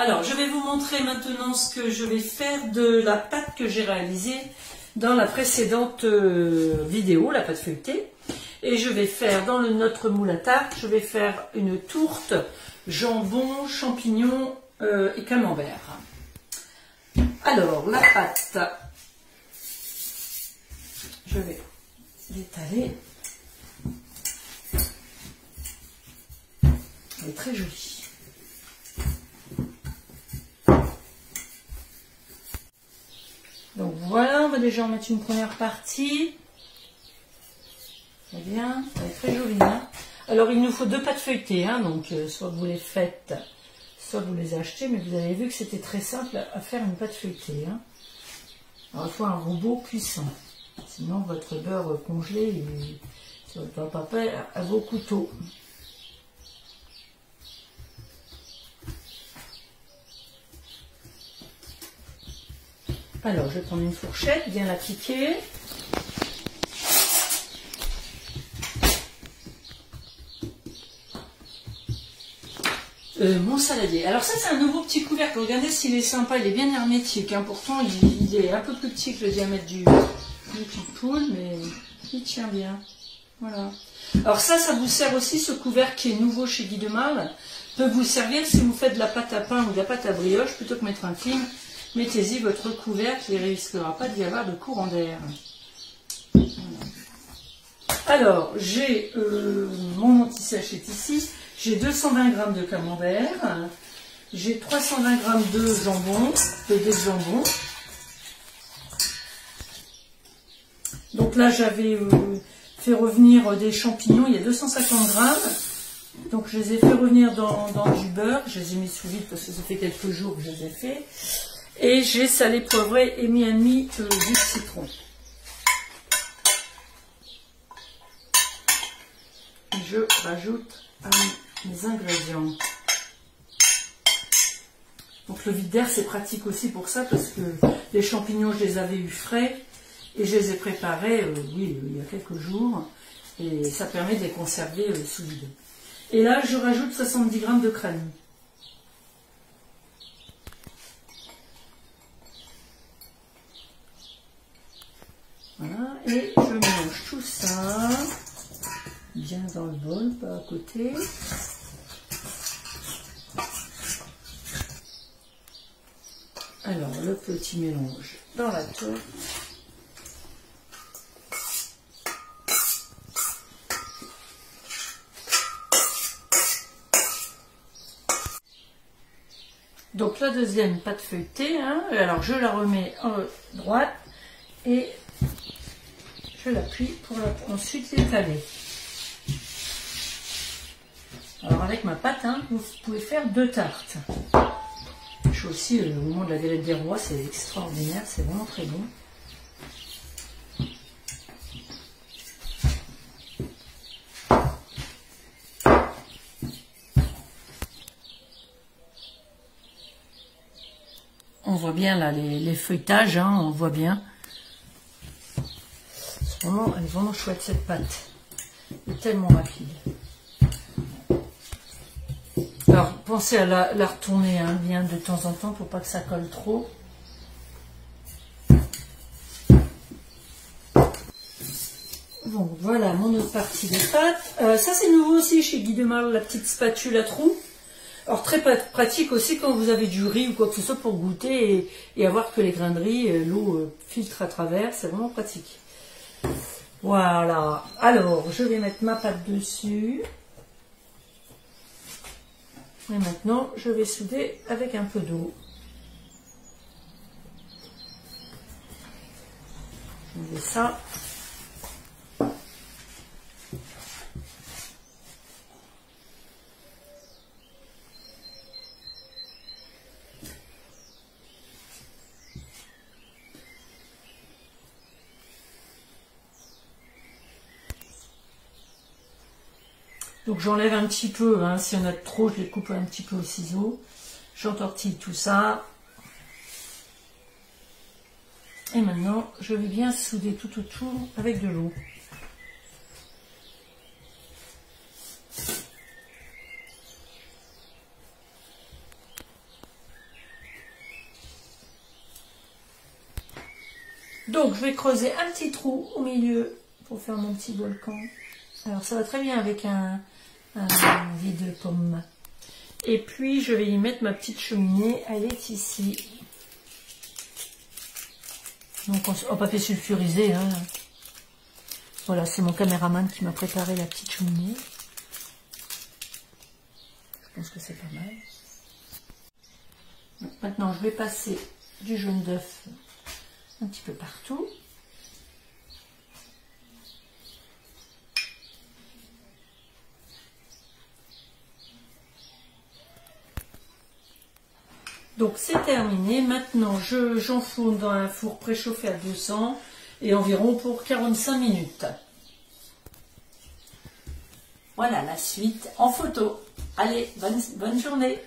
Alors, je vais vous montrer maintenant ce que je vais faire de la pâte que j'ai réalisée dans la précédente vidéo, la pâte feuilletée. Et je vais faire dans notre moule à tarte, je vais faire une tourte jambon, champignons et camembert. Alors, la pâte, je vais l'étaler. Elle est très jolie. Donc voilà, on va déjà en mettre une première partie. Très bien, elle est très jolie. Hein, alors il nous faut 2 pâtes feuilletées, hein, donc soit vous les faites, soit vous les achetez, mais vous avez vu que c'était très simple à faire une pâte feuilletée. Hein. Alors il faut un robot puissant, sinon votre beurre congelé, ça ne va pas faire à vos couteaux. Alors je vais prendre une fourchette, bien la piquer. Mon saladier. Alors ça c'est un nouveau petit couvercle. Regardez s'il est sympa, il est bien hermétique. Hein. Pourtant il est un peu plus petit que le diamètre du petit poule, mais il tient bien. Voilà. Alors ça vous sert aussi, ce couvercle qui est nouveau chez Guy de Marle, peut vous servir si vous faites de la pâte à pain ou de la pâte à brioche, plutôt que mettre un film, mettez-y votre couvercle, il ne risquera pas d'y avoir de courant d'air. Voilà. Alors j'ai mon anti-sèche est ici. J'ai 220 g de camembert, j'ai 320 g de jambon, de dés de jambon. Donc là, j'avais fait revenir des champignons, il y a 250 g. Donc je les ai fait revenir dans du beurre, je les ai mis sous vide parce que ça fait quelques jours que je les ai fait. Et j'ai salé, poivré et mis un demi jus de citron. Et je rajoute les ingrédients. Donc le vide d'air c'est pratique aussi pour ça parce que les champignons je les avais eu frais et je les ai préparés oui, il y a quelques jours et ça permet de les conserver sous vide. Et là je rajoute 70 g de crème. Voilà, et je mélange tout ça bien dans le bol, pas à côté. Alors, le petit mélange dans la tourte. Donc, la deuxième pâte feuilletée, hein, alors je la remets en droite et je l'appuie pour ensuite l'étaler. Alors avec ma pâte, hein, vous pouvez faire 2 tartes. Je fais aussi au moment de la galette des rois, c'est extraordinaire, c'est vraiment très bon. On voit bien là les feuilletages, hein, on voit bien. Elle est vraiment chouette cette pâte. Elle est tellement rapide. Alors, pensez à la retourner hein, bien de temps en temps pour pas que ça colle trop. Bon, voilà mon autre partie de pâte. Ça, c'est nouveau aussi chez Guy de Marle, la petite spatule à trous. Alors, très pratique aussi quand vous avez du riz ou quoi que ce soit pour goûter et avoir que les grains de riz, l'eau filtre à travers. C'est vraiment pratique. Voilà. Alors, je vais mettre ma pâte dessus. Et maintenant, je vais souder avec un peu d'eau. Je mets ça. Donc j'enlève un petit peu, hein, s'il y en a trop, je les coupe un petit peu au ciseau. J'entortille tout ça. Et maintenant, je vais bien souder tout autour avec de l'eau. Donc je vais creuser un petit trou au milieu pour faire mon petit volcan. Alors ça va très bien avec un vide-pomme. Et puis je vais y mettre ma petite cheminée, elle est ici. Donc en papier sulfurisé. Hein. Voilà, c'est mon caméraman qui m'a préparé la petite cheminée. Je pense que c'est pas mal. Donc, maintenant je vais passer du jaune d'œuf un petit peu partout. Donc c'est terminé. Maintenant j'enfourne dans un four préchauffé à 200 et environ pour 45 minutes. Voilà la suite en photo. Allez, bonne journée.